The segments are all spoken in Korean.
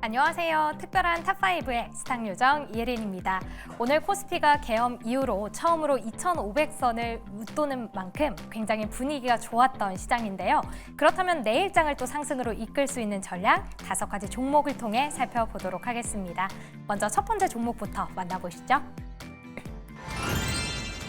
안녕하세요. 특별한 탑5의 스탁 요정 이혜린입니다. 오늘 코스피가 개엄 이후로 처음으로 2,500선을 웃도는 만큼 굉장히 분위기가 좋았던 시장인데요. 그렇다면 내일장을 또 상승으로 이끌 수 있는 전략 5가지 종목을 통해 살펴보도록 하겠습니다. 먼저 첫 번째 종목부터 만나보시죠.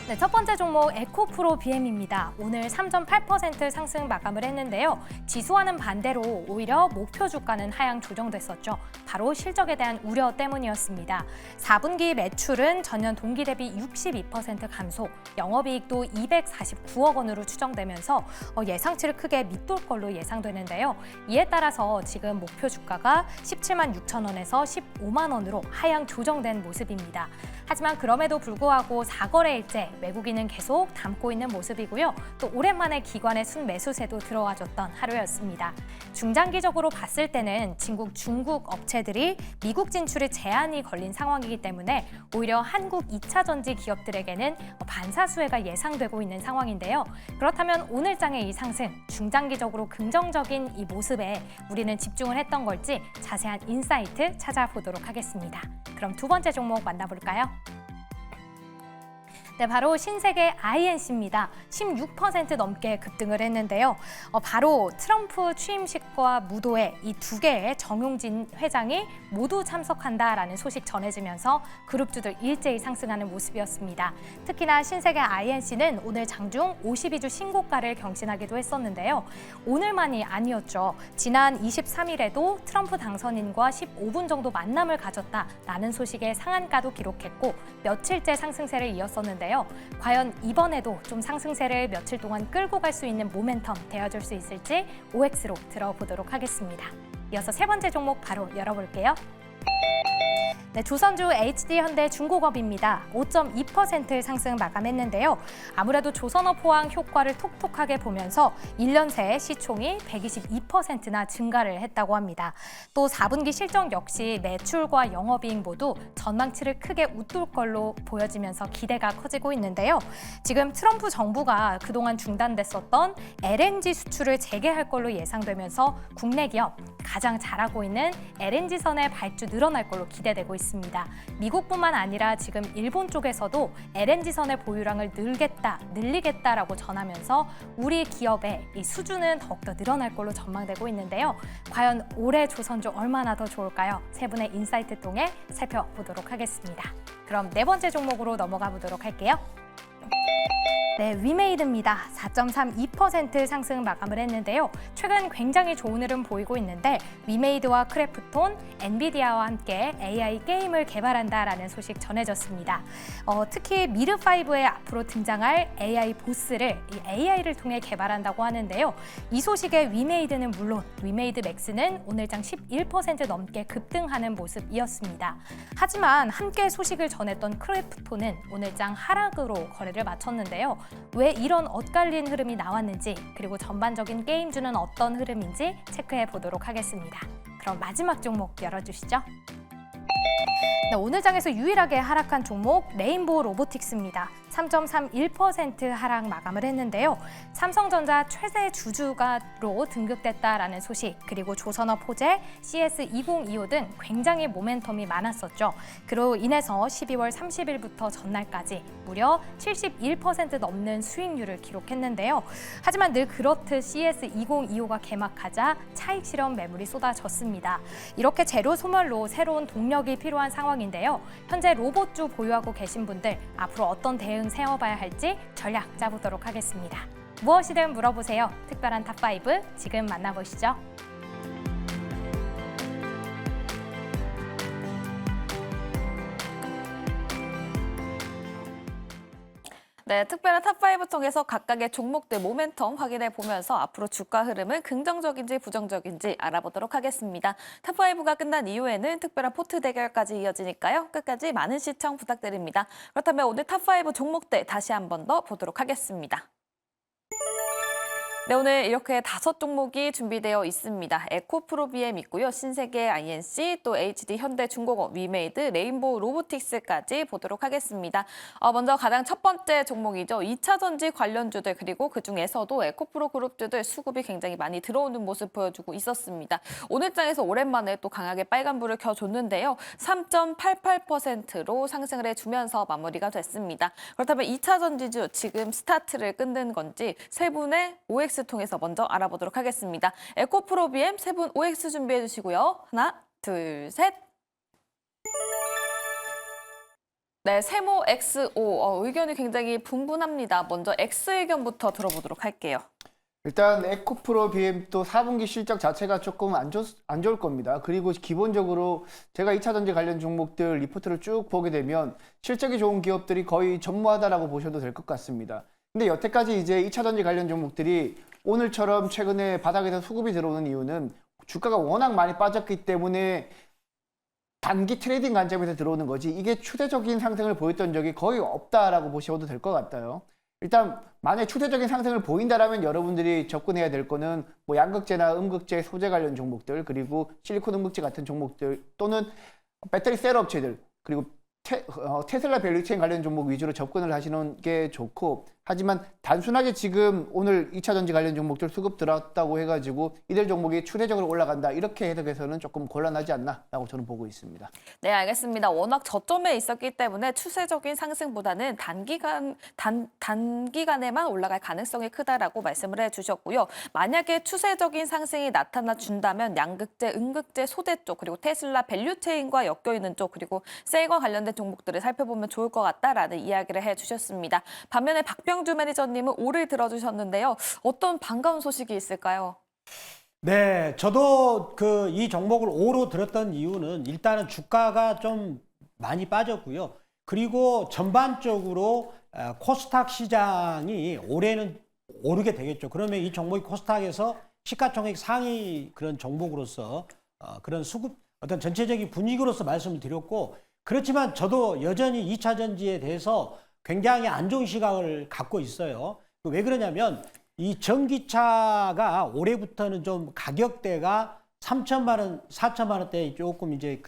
네, 첫 번째 종목 에코프로 BM입니다. 오늘 3.8% 상승 마감을 했는데요. 지수와는 반대로 오히려 목표 주가는 하향 조정됐었죠. 바로 실적에 대한 우려 때문이었습니다. 4분기 매출은 전년 동기 대비 62% 감소, 영업이익도 249억 원으로 추정되면서 예상치를 크게 밑돌 걸로 예상되는데요. 이에 따라서 지금 목표 주가가 17만 6천 원에서 15만 원으로 하향 조정된 모습입니다. 하지만 그럼에도 불구하고 4거래일째 외국인은 계속 담고 있는 모습이고요. 또 오랜만에 기관의 순매수세도 들어와줬던 하루였습니다. 중장기적으로 봤을 때는 중국 업체들이 미국 진출에 제한이 걸린 상황이기 때문에 오히려 한국 2차 전지 기업들에게는 반사수혜가 예상되고 있는 상황인데요. 그렇다면 오늘 장의 이 상승, 중장기적으로 긍정적인 이 모습에 우리는 집중을 했던 걸지 자세한 인사이트 찾아보도록 하겠습니다. 그럼 두 번째 종목 만나볼까요? 네, 바로 신세계 INC입니다. 16% 넘게 급등을 했는데요. 바로 트럼프 취임식과 무도회 이 두 개의 정용진 회장이 모두 참석한다라는 소식 전해지면서 그룹주들 일제히 상승하는 모습이었습니다. 특히나 신세계 INC는 오늘 장중 52주 신고가를 경신하기도 했었는데요. 오늘만이 아니었죠. 지난 23일에도 트럼프 당선인과 15분 정도 만남을 가졌다라는 소식에 상한가도 기록했고 며칠째 상승세를 이었었는데 과연 이번에도 좀 상승세를 며칠 동안 끌고 갈 수 있는 모멘텀 되어줄 수 있을지 OX로 들어보도록 하겠습니다. 이어서 세 번째 종목 바로 열어볼게요. 네, 조선주 HD현대중공업입니다. 5.2% 상승 마감했는데요. 아무래도 조선업 호황 효과를 톡톡하게 보면서 1년 새 시총이 122%나 증가를 했다고 합니다. 또 4분기 실적 역시 매출과 영업이익 모두 전망치를 크게 웃돌 걸로 보여지면서 기대가 커지고 있는데요. 지금 트럼프 정부가 그동안 중단됐었던 LNG 수출을 재개할 걸로 예상되면서 국내 기업 가장 잘하고 있는 LNG선의 발주 늘어날 걸로 기대되고 있습니다. 미국뿐만 아니라 지금 일본 쪽에서도 LNG선의 보유량을 늘리겠다라고 전하면서 우리 기업의 이 수주는 더욱더 늘어날 걸로 전망되고 있는데요. 과연 올해 조선주 얼마나 더 좋을까요? 세 분의 인사이트 통해 살펴보도록 하겠습니다. 그럼 네 번째 종목으로 넘어가 보도록 할게요. 네, 위메이드입니다. 4.32% 상승 마감을 했는데요. 최근 굉장히 좋은 흐름 보이고 있는데 위메이드와 크래프톤, 엔비디아와 함께 AI 게임을 개발한다라는 소식 전해졌습니다. 특히 미르5에 앞으로 등장할 AI 보스를 이 AI를 통해 개발한다고 하는데요. 이 소식에 위메이드는 물론 위메이드 맥스는 오늘장 11% 넘게 급등하는 모습이었습니다. 하지만 함께 소식을 전했던 크래프톤은 오늘장 하락으로 거래를 마쳤는데요. 왜 이런 엇갈린 흐름이 나왔는지 그리고 전반적인 게임주는 어떤 흐름인지 체크해 보도록 하겠습니다. 그럼 마지막 종목 열어주시죠. 네, 오늘 장에서 유일하게 하락한 종목 레인보우 로보틱스입니다. 3.31% 하락 마감을 했는데요. 삼성전자 최대 주주가로 등극됐다라는 소식, 그리고 조선업 호재, CS2025 등 굉장히 모멘텀이 많았었죠. 그로 인해서 12월 30일부터 전날까지 무려 71% 넘는 수익률을 기록했는데요. 하지만 늘 그렇듯 CS2025가 개막하자 차익 실현 매물이 쏟아졌습니다. 이렇게 재료 소멸로 새로운 동력이 필요한 상황인데요. 현재 로봇주 보유하고 계신 분들 앞으로 어떤 대응 세워봐야 할지 전략 짜보도록 하겠습니다. 무엇이든 물어보세요. 특별한 탑5 지금 만나보시죠. 네, 특별한 탑5 통해서 각각의 종목들 모멘텀 확인해 보면서 앞으로 주가 흐름은 긍정적인지 부정적인지 알아보도록 하겠습니다. 탑5가 끝난 이후에는 특별한 포트 대결까지 이어지니까요. 끝까지 많은 시청 부탁드립니다. 그렇다면 오늘 탑5 종목들 다시 한 번 더 보도록 하겠습니다. 네, 오늘 이렇게 5종목이 준비되어 있습니다. 에코프로비엠 있고요. 신세계 INC, 또 HD 현대중공업, 위메이드, 레인보우 로보틱스까지 보도록 하겠습니다. 먼저 가장 첫 번째 종목이죠. 2차 전지 관련주들, 그리고 그중에서도 에코프로 그룹주들 수급이 굉장히 많이 들어오는 모습 보여주고 있었습니다. 오늘 장에서 오랜만에 또 강하게 빨간불을 켜줬는데요. 3.88%로 상승을 해주면서 마무리가 됐습니다. 그렇다면 2차 전지주 지금 스타트를 끊는 건지 세 분의 OX 통해서 먼저 알아보도록 하겠습니다. 에코프로비엠 세 분 OX 준비해 주시고요. 하나, 둘, 셋. 네, 세모 XO 의견이 굉장히 분분합니다. 먼저 X 의견부터 들어보도록 할게요. 일단 에코프로 BM도 4분기 실적 자체가 조금 안 좋을 겁니다. 그리고 기본적으로 제가 2차 전지 관련 종목들 리포트를 쭉 보게 되면 실적이 좋은 기업들이 거의 전무하다라고 보셔도 될 것 같습니다. 근데 여태까지 이제 2차 전지 관련 종목들이 오늘처럼 최근에 바닥에서 수급이 들어오는 이유는 주가가 워낙 많이 빠졌기 때문에 단기 트레이딩 관점에서 들어오는 거지, 이게 추세적인 상승을 보였던 적이 거의 없다라고 보셔도 될 것 같아요. 일단 만약에 추세적인 상승을 보인다라면 여러분들이 접근해야 될 거는 뭐 양극재나 음극재 소재 관련 종목들, 그리고 실리콘 음극재 같은 종목들, 또는 배터리 셀 업체들, 그리고 테슬라 밸류체인 관련 종목 위주로 접근을 하시는 게 좋고, 하지만 단순하게 지금 오늘 2차 전지 관련 종목들 수급 들어왔다고 해가지고 이들 종목이 추세적으로 올라간다, 이렇게 해석해서는 조금 곤란하지 않나라고 저는 보고 있습니다. 네, 알겠습니다. 워낙 저점에 있었기 때문에 추세적인 상승보다는 단기간에만 올라갈 가능성이 크다라고 말씀을 해주셨고요. 만약에 추세적인 상승이 나타나 준다면 양극재, 음극재, 소재 쪽, 그리고 테슬라 밸류체인과 엮여 있는 쪽, 그리고 셀과 관련된 종목들을 살펴보면 좋을 것 같다라는 이야기를 해주셨습니다. 반면에 박병주 매니저님은 오를 들어주셨는데요. 어떤 반가운 소식이 있을까요? 네, 저도 이 종목을 오로 들었던 이유는 일단은 주가가 좀 많이 빠졌고요. 그리고 전반적으로 코스닥 시장이 올해는 오르게 되겠죠. 그러면 이 종목이 코스닥에서 시가총액 상위 그런 종목으로서 그런 수급, 어떤 전체적인 분위기로서 말씀을 드렸고, 그렇지만 저도 여전히 2차 전지에 대해서 굉장히 안 좋은 시각을 갖고 있어요. 왜 그러냐면 이 전기차가 올해부터는 좀 가격대가 3천만 원, 4천만 원대에 조금 이제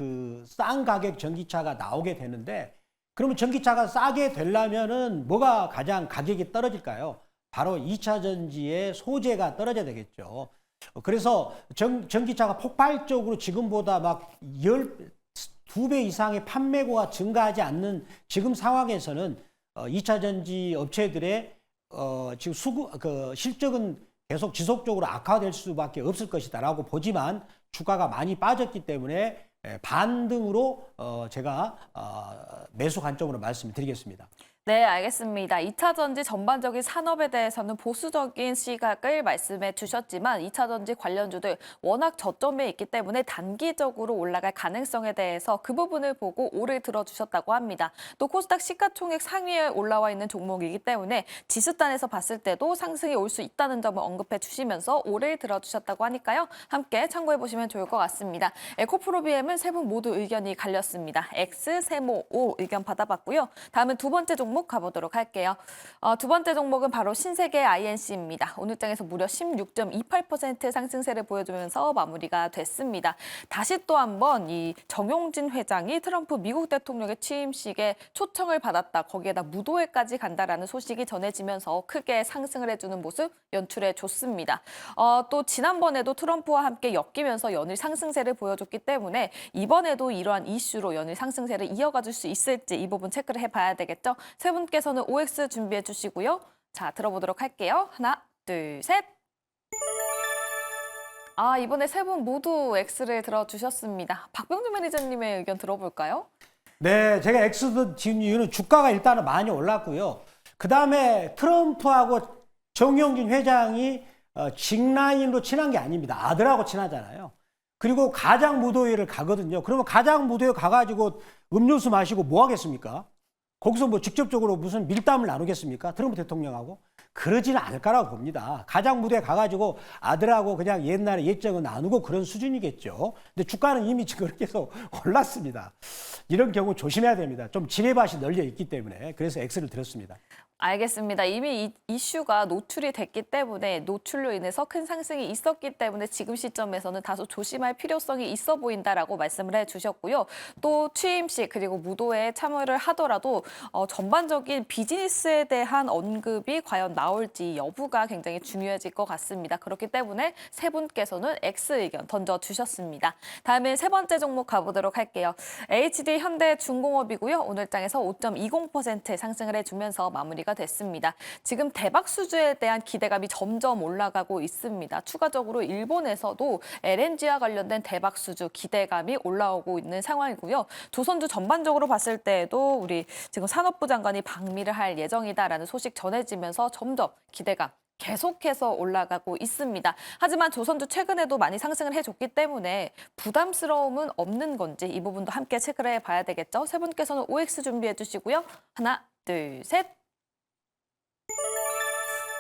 싼 가격 전기차가 나오게 되는데, 그러면 전기차가 싸게 되려면은 뭐가 가장 가격이 떨어질까요? 바로 2차 전지의 소재가 떨어져야 되겠죠. 그래서 전기차가 폭발적으로 지금보다 막 2배 이상의 판매고가 증가하지 않는 지금 상황에서는 2차 전지 업체들의 지금 실적은 계속 지속적으로 악화될 수밖에 없을 것이다라고 보지만 주가가 많이 빠졌기 때문에 반등으로 제가 매수 관점으로 말씀드리겠습니다. 네, 알겠습니다. 2차 전지 전반적인 산업에 대해서는 보수적인 시각을 말씀해 주셨지만 2차 전지 관련주들 워낙 저점에 있기 때문에 단기적으로 올라갈 가능성에 대해서 그 부분을 보고 오를 들어주셨다고 합니다. 또 코스닥 시가총액 상위에 올라와 있는 종목이기 때문에 지수단에서 봤을 때도 상승이 올 수 있다는 점을 언급해 주시면서 오를 들어주셨다고 하니까요. 함께 참고해 보시면 좋을 것 같습니다. 에코프로비엠은 세 분 모두 의견이 갈렸습니다. X, 세모, O 의견 받아봤고요. 다음은 두 번째 종목 가보도록 할게요. 두 번째 종목은 바로 신세계 INC입니다. 오늘 장에서 무려 16.28% 상승세를 보여주면서 마무리가 됐습니다. 다시 또 한번 이 정용진 회장이 트럼프 미국 대통령의 취임식에 초청을 받았다, 거기에다 무도회까지 간다라는 소식이 전해지면서 크게 상승을 해주는 모습 연출해 줬습니다. 또 지난번에도 트럼프와 함께 엮이면서 연일 상승세를 보여줬기 때문에 이번에도 이러한 이슈로 연일 상승세를 이어가줄 수 있을지 이 부분 체크를 해봐야 되겠죠. 세 분께서는 OX 준비해 주시고요. 자, 들어보도록 할게요. 하나, 둘, 셋. 이번에 세 분 모두 X를 들어주셨습니다. 박병주 매니저님의 의견 들어볼까요? 네, 제가 X도 지은 이유는 주가가 일단은 많이 올랐고요. 그 다음에 트럼프하고 정용진 회장이 직라인으로 친한 게 아닙니다. 아들하고 친하잖아요. 그리고 가장 무도회를 가거든요. 그러면 가장 무도회 가가지고 음료수 마시고 뭐 하겠습니까? 거기서 뭐 직접적으로 무슨 밀담을 나누겠습니까? 트럼프 대통령하고? 그러지는 않을 거라고 봅니다. 가장 무대에 가가지고 아들하고 그냥 옛날에 예정을 나누고 그런 수준이겠죠. 근데 주가는 이미 지금 그렇게 해서 올랐습니다. 이런 경우 조심해야 됩니다. 좀 지뢰밭이 널려 있기 때문에. 그래서 X를 들었습니다. 알겠습니다. 이미 이 이슈가 노출이 됐기 때문에 노출로 인해서 큰 상승이 있었기 때문에 지금 시점에서는 다소 조심할 필요성이 있어 보인다라고 말씀을 해주셨고요. 또 취임식 그리고 무도회에 참여를 하더라도 전반적인 비즈니스에 대한 언급이 과연 나올지 여부가 굉장히 중요해질 것 같습니다. 그렇기 때문에 세 분께서는 X 의견 던져주셨습니다. 다음에 세 번째 종목 가보도록 할게요. HD 현대중공업이고요. 오늘 장에서 5.20% 상승을 해주면서 마무리가 됐습니다. 지금 대박 수주에 대한 기대감이 점점 올라가고 있습니다. 추가적으로 일본에서도 LNG와 관련된 대박 수주 기대감이 올라오고 있는 상황이고요. 조선주 전반적으로 봤을 때에도 우리 지금 산업부 장관이 방미를 할 예정이다라는 소식 전해지면서 점점 기대감 계속해서 올라가고 있습니다. 하지만 조선주 최근에도 많이 상승을 해줬기 때문에 부담스러움은 없는 건지 이 부분도 함께 체크를 해봐야 되겠죠. 세 분께서는 OX 준비해 주시고요. 하나, 둘, 셋.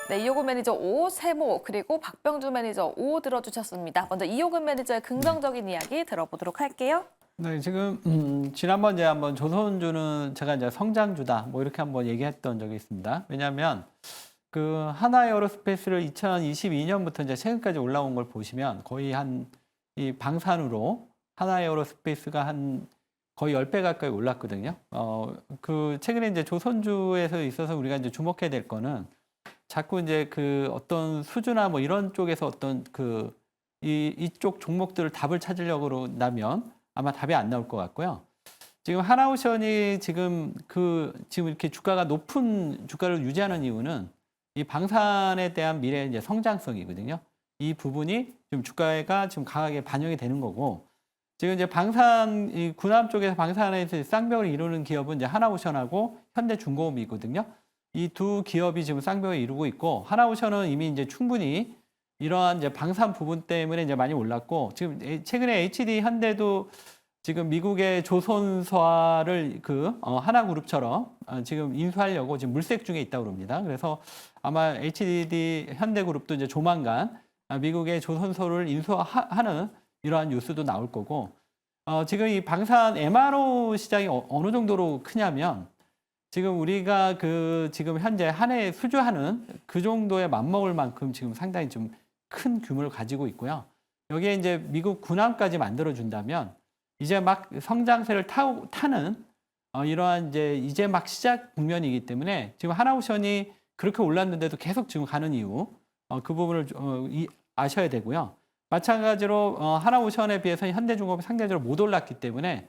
네, 이호근 매니저 5, 세모 그리고 박병주 매니저 5 들어주셨습니다. 먼저 이호근 매니저의 긍정적인 이야기 들어보도록 할게요. 네, 지금 지난번 이제 한번 조선주는 제가 이제 성장주다 뭐 이렇게 한번 얘기했던 적이 있습니다. 왜냐하면 그 하나에어로스페이스를 2022년부터 이제 최근까지 올라온 걸 보시면 거의 이 방산으로 하나에어로스페이스가 한 거의 10배 가까이 올랐거든요. 그 최근에 이제 조선주에서 있어서 우리가 이제 주목해야 될 거는 자꾸 이제 그 어떤 수주나 뭐 이런 쪽에서 어떤 이쪽 종목들을 답을 찾으려고 나면 아마 답이 안 나올 것 같고요. 지금 하나오션이 지금 이렇게 주가가 높은 주가를 유지하는 이유는 이 방산에 대한 미래 이제 성장성이거든요. 이 부분이 지금 주가가 지금 강하게 반영이 되는 거고, 지금 이제 이 군함 쪽에서 방산에서 쌍벽을 이루는 기업은 이제 하나오션하고 현대중공업이거든요. 이 두 기업이 지금 쌍벽을 이루고 있고, 하나오션은 이미 이제 충분히 이러한 이제 방산 부분 때문에 이제 많이 올랐고, 지금 최근에 HD 현대도 지금 미국의 조선사를 하나그룹처럼 지금 인수하려고 지금 물색 중에 있다고 그럽니다. 그래서 아마 HD 현대그룹도 이제 조만간 미국의 조선소를 인수하는 이러한 뉴스도 나올 거고, 지금 이 방산 MRO 시장이 어느 정도로 크냐면, 지금 우리가 지금 현재 한 해 수주하는 그 정도에 맞먹을 만큼 지금 상당히 좀 큰 규모를 가지고 있고요. 여기에 이제 미국 군함까지 만들어준다면 이제 막 성장세를 타는 이러한 이제 막 시작 국면이기 때문에 지금 하나오션이 그렇게 올랐는데도 계속 지금 가는 이유, 그 부분을 아셔야 되고요. 마찬가지로 하나오션에 비해서 현대중공업이 상대적으로 못 올랐기 때문에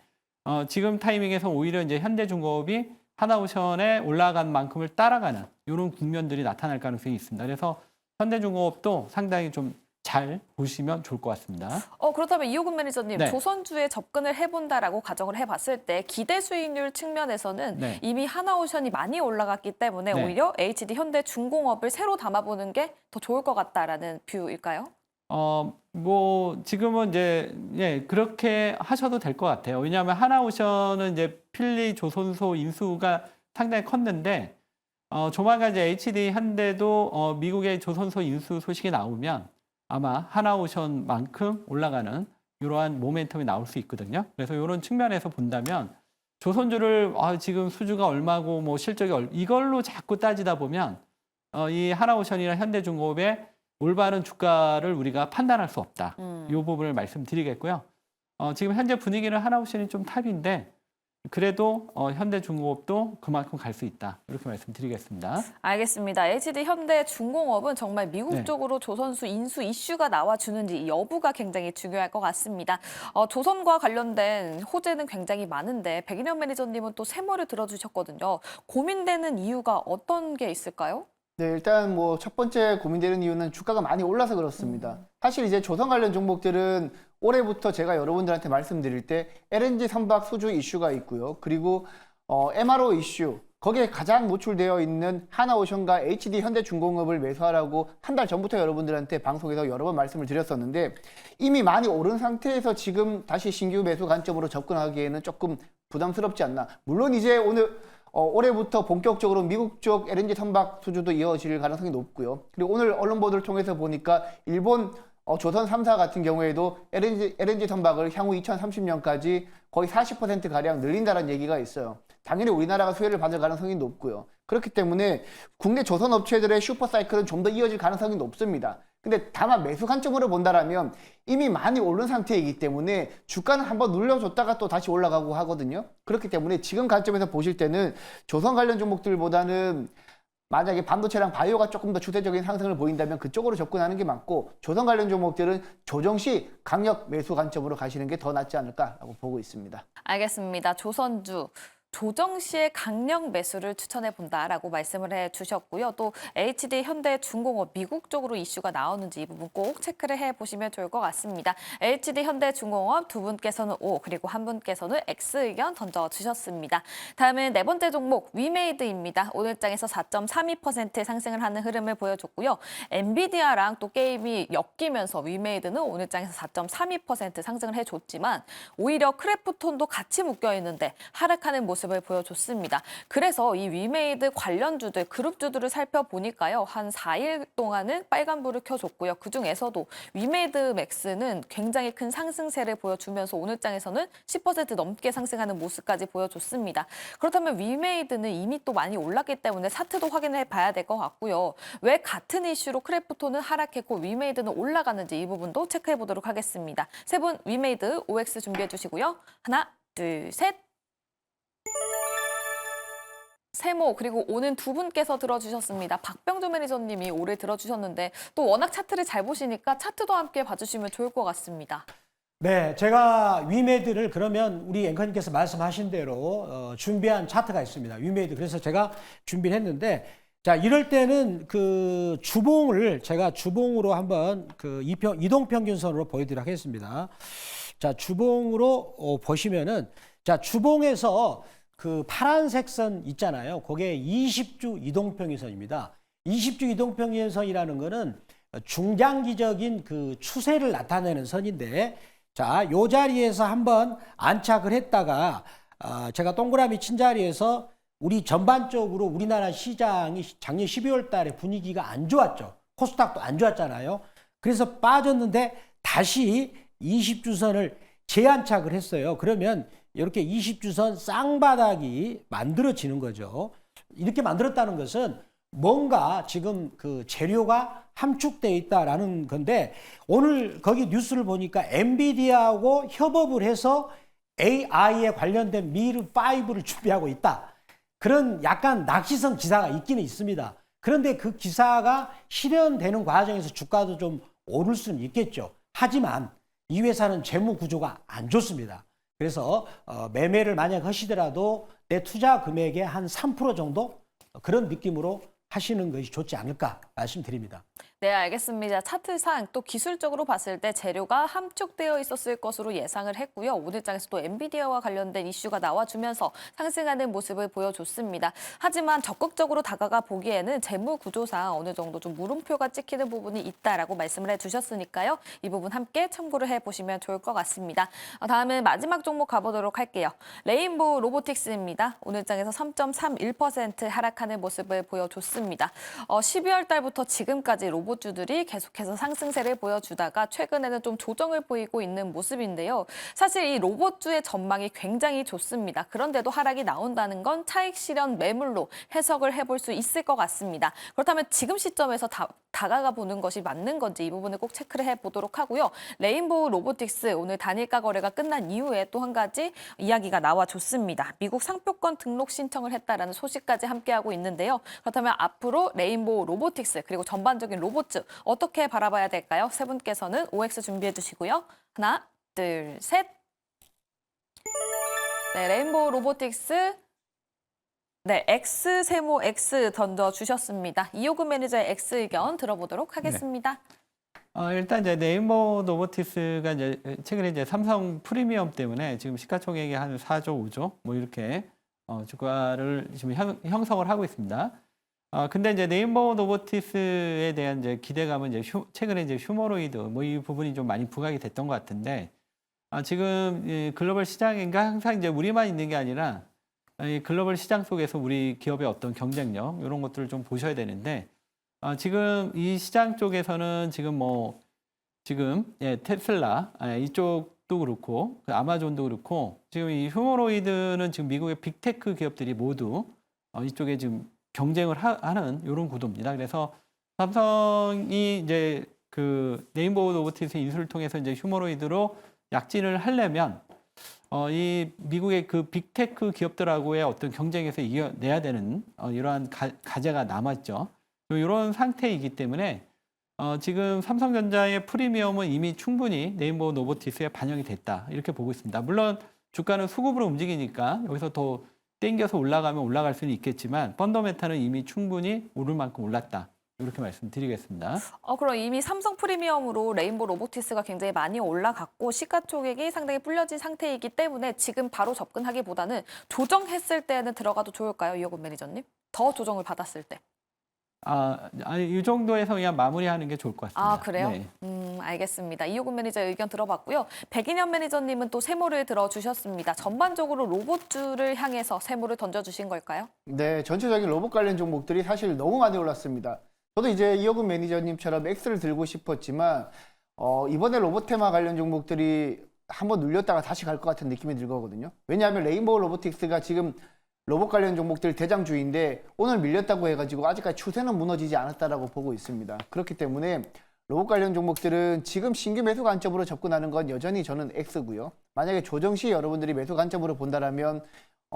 지금 타이밍에서 오히려 이제 현대중공업이 하나오션에 올라간 만큼을 따라가는 이런 국면들이 나타날 가능성이 있습니다. 그래서 현대중공업도 상당히 좀 잘 보시면 좋을 것 같습니다. 그렇다면 이호근 매니저님, 네. 조선주에 접근을 해본다라고 가정을 해봤을 때 기대 수익률 측면에서는 네. 이미 하나오션이 많이 올라갔기 때문에 네. 오히려 HD 현대중공업을 새로 담아보는 게 더 좋을 것 같다라는 뷰일까요? 뭐 지금은 이제 그렇게 하셔도 될 것 같아요. 왜냐하면 하나오션은 이제 필리 조선소 인수가 상당히 컸는데 조만간 이제 HD 현대도 미국의 조선소 인수 소식이 나오면 아마 하나오션만큼 올라가는 이러한 모멘텀이 나올 수 있거든요. 그래서 이런 측면에서 본다면 조선주를 지금 수주가 얼마고 뭐 실적이 이걸로 자꾸 따지다 보면 이 하나오션이나 현대중공업의 올바른 주가를 우리가 판단할 수 없다. 이 부분을 말씀드리겠고요. 지금 현재 분위기는 하나오션이 좀 탑인데 그래도 현대중공업도 그만큼 갈 수 있다. 이렇게 말씀드리겠습니다. 알겠습니다. HD 현대중공업은 정말 미국 네. 쪽으로 조선수 인수 이슈가 나와주는지 이 여부가 굉장히 중요할 것 같습니다. 조선과 관련된 호재는 굉장히 많은데 백인현 매니저님은 또 세모를 들어주셨거든요. 고민되는 이유가 어떤 게 있을까요? 네, 일단 뭐 첫 번째 고민되는 이유는 주가가 많이 올라서 그렇습니다. 사실 이제 조선 관련 종목들은 올해부터 제가 여러분들한테 말씀드릴 때 LNG 선박 수주 이슈가 있고요. 그리고 MRO 이슈, 거기에 가장 노출되어 있는 하나오션과 HD 현대중공업을 매수하라고 한 달 전부터 여러분들한테 방송에서 여러 번 말씀을 드렸었는데 이미 많이 오른 상태에서 지금 다시 신규 매수 관점으로 접근하기에는 조금 부담스럽지 않나. 물론 이제 올해부터 본격적으로 미국 쪽 LNG 선박 수주도 이어질 가능성이 높고요. 그리고 오늘 언론 보도를 통해서 보니까 일본 조선 3사 같은 경우에도 LNG 선박을 향후 2030년까지 거의 40%가량 늘린다는 얘기가 있어요. 당연히 우리나라가 수혜를 받을 가능성이 높고요. 그렇기 때문에 국내 조선 업체들의 슈퍼사이클은 좀 더 이어질 가능성이 높습니다. 근데 다만 매수 관점으로 본다라면 이미 많이 오른 상태이기 때문에 주가는 한번 눌려줬다가 또 다시 올라가고 하거든요. 그렇기 때문에 지금 관점에서 보실 때는 조선 관련 종목들보다는 만약에 반도체랑 바이오가 조금 더 추세적인 상승을 보인다면 그쪽으로 접근하는 게 맞고, 조선 관련 종목들은 조정 시 강력 매수 관점으로 가시는 게 더 낫지 않을까라고 보고 있습니다. 알겠습니다. 조선주. 조정 시에 강력 매수를 추천해 본다라고 말씀을 해 주셨고요. 또 HD 현대중공업 미국 쪽으로 이슈가 나오는지 이 부분 꼭 체크를 해 보시면 좋을 것 같습니다. HD 현대중공업 두 분께서는 O, 그리고 한 분께서는 X 의견 던져 주셨습니다. 다음은 네 번째 종목 위메이드입니다. 오늘 장에서 4.32% 상승을 하는 흐름을 보여줬고요. 엔비디아랑 또 게임이 엮이면서 위메이드는 오늘 장에서 4.32% 상승을 해줬지만 오히려 크래프톤도 같이 묶여 있는데 하락하는 모습을 보여줬습니다. 그래서 이 위메이드 관련주들, 그룹주들을 살펴보니까요. 한 4일 동안은 빨간불을 켜줬고요. 그중에서도 위메이드 맥스는 굉장히 큰 상승세를 보여주면서 오늘 장에서는 10% 넘게 상승하는 모습까지 보여줬습니다. 그렇다면 위메이드는 이미 또 많이 올랐기 때문에 차트도 확인해 봐야 될 것 같고요. 왜 같은 이슈로 크래프톤은 하락했고 위메이드는 올라가는지 이 부분도 체크해 보도록 하겠습니다. 세 분 위메이드 OX 준비해 주시고요. 하나, 둘, 셋. 세모, 그리고 오는 두 분께서 들어주셨습니다. 박병주 매니저님이 올해 들어주셨는데 또 워낙 차트를 잘 보시니까 차트도 함께 봐주시면 좋을 것 같습니다. 네, 제가 위메이드를 그러면 우리 앵커님께서 말씀하신 대로 준비한 차트가 있습니다. 위메이드. 그래서 제가 준비를 했는데, 자, 이럴 때는 그 주봉을 제가 주봉으로 한번 그 이동평균선으로 보여드리도록 하겠습니다. 자, 주봉으로 보시면은, 자, 주봉에서 그 파란색 선 있잖아요. 그게 20주 이동평균선입니다. 20주 이동평균선이라는 거는 중장기적인 그 추세를 나타내는 선인데, 자, 요 자리에서 한번 안착을 했다가 제가 동그라미 친 자리에서 우리 전반적으로 우리나라 시장이 작년 12월 달에 분위기가 안 좋았죠. 코스닥도 안 좋았잖아요. 그래서 빠졌는데 다시 20주선을 재안착을 했어요. 그러면 이렇게 20주선 쌍바닥이 만들어지는 거죠. 이렇게 만들었다는 것은 뭔가 지금 그 재료가 함축되어 있다라는 건데, 오늘 거기 뉴스를 보니까 엔비디아하고 협업을 해서 AI에 관련된 미르5를 준비하고 있다. 그런 약간 낚시성 기사가 있기는 있습니다. 그런데 그 기사가 실현되는 과정에서 주가도 좀 오를 수는 있겠죠. 하지만 이 회사는 재무 구조가 안 좋습니다. 그래서 매매를 만약 하시더라도 내 투자 금액의 한 3% 정도 그런 느낌으로 하시는 것이 좋지 않을까 말씀드립니다. 네, 알겠습니다. 차트상 또 기술적으로 봤을 때 재료가 함축되어 있었을 것으로 예상을 했고요. 오늘 장에서 또 엔비디아와 관련된 이슈가 나와주면서 상승하는 모습을 보여줬습니다. 하지만 적극적으로 다가가 보기에는 재무 구조상 어느 정도 좀 물음표가 찍히는 부분이 있다라고 말씀을 해주셨으니까요. 이 부분 함께 참고를 해보시면 좋을 것 같습니다. 다음은 마지막 종목 가보도록 할게요. 레인보우 로보틱스입니다. 오늘 장에서 3.31% 하락하는 모습을 보여줬습니다. 12월 달부터 지금까지 로봇주들이 계속해서 상승세를 보여주다가 최근에는 좀 조정을 보이고 있는 모습인데요. 사실 이 로봇주의 전망이 굉장히 좋습니다. 그런데도 하락이 나온다는 건 차익 실현 매물로 해석을 해볼 수 있을 것 같습니다. 그렇다면 지금 시점에서 다가가 보는 것이 맞는 건지 이 부분을 꼭 체크를 해보도록 하고요. 레인보우 로보틱스 오늘 단일가 거래가 끝난 이후에 또 한 가지 이야기가 나와줬습니다. 미국 상표권 등록 신청을 했다라는 소식까지 함께하고 있는데요. 그렇다면 앞으로 레인보우 로보틱스 그리고 전반적인 로봇주 어떻게 바라봐야 될까요? 세 분께서는 OX 준비해 주시고요. 하나, 둘, 셋. 네, 레인보우 로보틱스. 네, X 세모 X 던져 주셨습니다. 이호구 매니저의 X 의견 들어보도록 하겠습니다. 일단 이제 네이버 로보틱스가 이제 최근에 이제 삼성 프리미엄 때문에 지금 시가총액이 한 4조, 5조 뭐 이렇게 주가를 지금 형성을 하고 있습니다. 근데 이제 네이버 로보틱스에 대한 이제 기대감은 이제 최근에 이제 휴머노이드 뭐 이 부분이 좀 많이 부각이 됐던 것 같은데, 지금 이 글로벌 시장인가 항상 이제 우리만 있는 게 아니라 이 글로벌 시장 속에서 우리 기업의 어떤 경쟁력 이런 것들을 좀 보셔야 되는데, 지금 이 시장 쪽에서는 지금 뭐 지금 테슬라 이쪽도 그렇고 그 아마존도 그렇고 지금 이 휴머노이드는 지금 미국의 빅테크 기업들이 모두 이쪽에 지금 경쟁을 하는 이런 구도입니다. 그래서 삼성이 이제 그 네임버 로보틱스 인수를 통해서 이제 휴머노이드로 약진을 하려면 이 미국의 그 빅테크 기업들하고의 어떤 경쟁에서 이겨내야 되는 이러한 과제가 남았죠. 이런 상태이기 때문에 지금 삼성전자의 프리미엄은 이미 충분히 네임버 로보틱스에 반영이 됐다 이렇게 보고 있습니다. 물론 주가는 수급으로 움직이니까 여기서 더 땡겨서 올라가면 올라갈 수는 있겠지만 펀더멘탈은 이미 충분히 오를 만큼 올랐다. 이렇게 말씀드리겠습니다. 그럼 이미 삼성 프리미엄으로 레인보 로보틱스가 굉장히 많이 올라갔고 시가총액이 상당히 불려진 상태이기 때문에 지금 바로 접근하기보다는 조정했을 때는 들어가도 좋을까요, 이호근 매니저님? 더 조정을 받았을 때. 아니, 이 정도에서 그냥 마무리하는 게 좋을 것 같습니다. 그래요? 네. 알겠습니다. 이호근 매니저의 의견 들어봤고요. 백인현 매니저님은 또 세모를 들어주셨습니다. 전반적으로 로봇주를 향해서 세모를 던져주신 걸까요? 네, 전체적인 로봇 관련 종목들이 사실 너무 많이 올랐습니다. 저도 이제 이호근 매니저님처럼 X를 들고 싶었지만 이번에 로봇 테마 관련 종목들이 한번 눌렸다가 다시 갈 것 같은 느낌이 들거든요. 왜냐하면 레인보우 로보틱스가 지금 로봇 관련 종목들 대장주인데 오늘 밀렸다고 해가지고 아직까지 추세는 무너지지 않았다라고 보고 있습니다. 그렇기 때문에 로봇 관련 종목들은 지금 신규 매수 관점으로 접근하는 건 여전히 저는 X고요. 만약에 조정 시 여러분들이 매수 관점으로 본다라면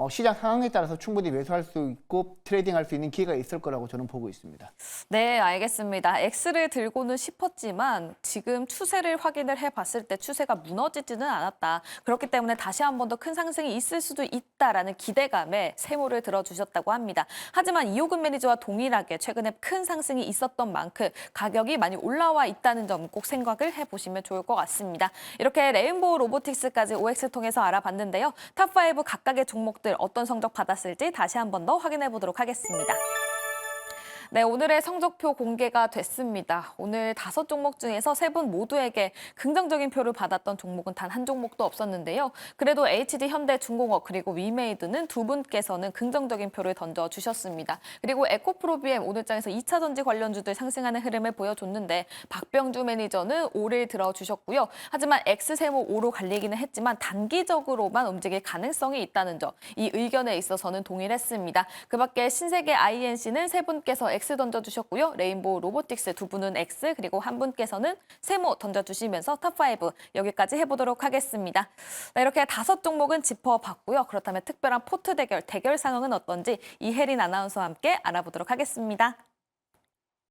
시장 상황에 따라서 충분히 매수할 수 있고 트레이딩할 수 있는 기회가 있을 거라고 저는 보고 있습니다. 네, 알겠습니다. X를 들고는 싶었지만 지금 추세를 확인을 해봤을 때 추세가 무너지지는 않았다. 그렇기 때문에 다시 한 번 더 큰 상승이 있을 수도 있다라는 기대감에 세모를 들어주셨다고 합니다. 하지만 이호근 매니저와 동일하게 최근에 큰 상승이 있었던 만큼 가격이 많이 올라와 있다는 점 꼭 생각을 해보시면 좋을 것 같습니다. 이렇게 레인보우 로보틱스까지 OX 통해서 알아봤는데요. 탑5 각각의 종목들 어떤 성적 받았을지 다시 한 번 더 확인해 보도록 하겠습니다. 네, 오늘의 성적표 공개가 됐습니다. 오늘 5종목 중에서 3분 모두에게 긍정적인 표를 받았던 종목은 단 한 종목도 없었는데요. 그래도 HD 현대중공업 그리고 위메이드는 2분께서는 긍정적인 표를 던져주셨습니다. 그리고 에코프로비엠 오늘장에서 2차 전지 관련주들 상승하는 흐름을 보여줬는데 박병주 매니저는 5를 들어주셨고요. 하지만 X세모 5로 갈리기는 했지만 단기적으로만 움직일 가능성이 있다는 점, 이 의견에 있어서는 동일했습니다. 그 밖에 신세계 INC는 3분께서 X 던져주셨고요. 레인보우 로보틱스 2분은 X, 그리고 한 분께서는 세모 던져주시면서 탑5 여기까지 해보도록 하겠습니다. 네, 이렇게 5종목은 짚어봤고요. 그렇다면 특별한 포트 대결 상황은 어떤지 이혜린 아나운서와 함께 알아보도록 하겠습니다.